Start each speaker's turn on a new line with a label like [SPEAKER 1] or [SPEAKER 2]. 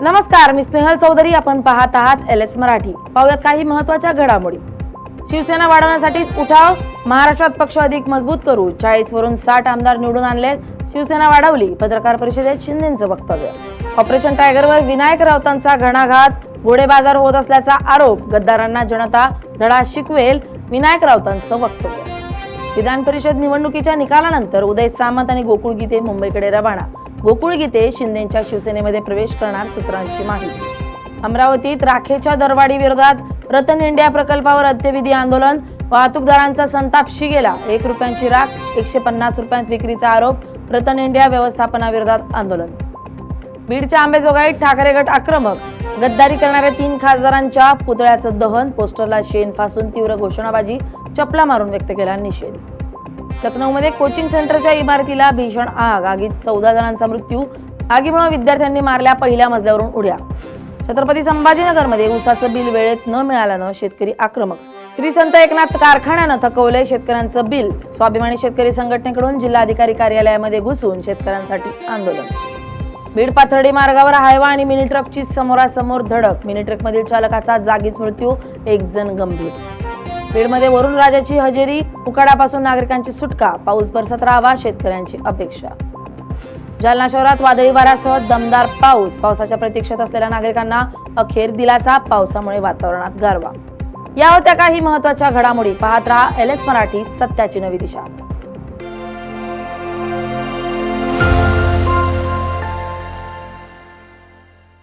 [SPEAKER 1] नमस्कार, मी स्नेहल चौधरी. आपण पाहत आहात LS मराठी. पाहूयात काही महत्त्वाच्या घडामोडी. शिवसेना वाढवण्यासाठी उठाव. महाराष्ट्रात पक्ष अधिक मजबूत करू. 40 वरून 60 आमदार निवडून आणले. शिवसेना वाढवली. पत्रकार परिषदेत शिंदेंचं वक्तव्य. ऑपरेशन टायगरवर विनायक राऊतांचा घणाघात. घोडे बाजार होत असल्याचा आरोप. गद्दारांना जनता धडा शिकवेल. विनायक राऊतांचं वक्तव्य. विधान परिषद निवडणुकीच्या निकालानंतर उदय सामंत आणि गोकुळ गीते मुंबईकडे रवाना. गोकुळ गीते शिंदेंच्या शिवसेनेमध्ये प्रवेश करणार, सूत्रांची माहिती. अमरावतीत राखेच्या दरवाढी विरोधात रतन इंडिया प्रकल्पावर अंत्यविधी आंदोलन. वाहतूकदारांचा संताप शिगेला. 1 रुपयांची राख 150 रुपयांत विक्रीचा आरोप. रतन इंडिया व्यवस्थापनाविरोधात आंदोलन. बीडच्या आंबेजोगाईत ठाकरे गट आक्रमक. गद्दारी करणाऱ्या 3 खासदारांच्या पुतळ्याचं दहन. पोस्टरला शेण फासून तीव्र घोषणाबाजी. चपला मारून व्यक्त केला निषेध. लखनौमध्ये कोचिंग सेंटरच्या इमारतीला भीषण आग. आगीत 14 जणांचा मृत्यू. आगीमुळे विद्यार्थ्यांनी मारल्या पहिल्या मजल्यावरून उड्या. छत्रपती संभाजीनगरमध्ये ऊसाचं बिल वेळेत न मिळाल्यानं शेतकरी आक्रमक. श्री संत एकनाथ कारखान्यानं थकवले शेतकऱ्यांचं बिल. स्वाभिमानी शेतकरी संघटनेकडून जिल्हाधिकारी कार्यालयामध्ये घुसून शेतकऱ्यांसाठी आंदोलन. बीड पाथर्डी मार्गावर हायवा आणि मिनी ट्रकची समोरासमोर धडक. मिनी ट्रकमधील चालकाचा जागीच मृत्यू. 1 जण गंभीर. बीडमध्ये वरुण राजाची हजेरी. उकाडापासून नागरिकांची सुटका. पाऊस बरसत राहावा, शेतकऱ्यांची अपेक्षा. जालना शहरात वादळी वाऱ्यासह दमदार पाऊस. पावसाच्या प्रतीक्षेत असलेल्या नागरिकांना अखेर दिलासा. पावसामुळे वातावरणात गारवा. या होत्या काही महत्त्वाच्या घडामोडी. पाहत रहा LS मराठी, सत्याची नवी दिशा.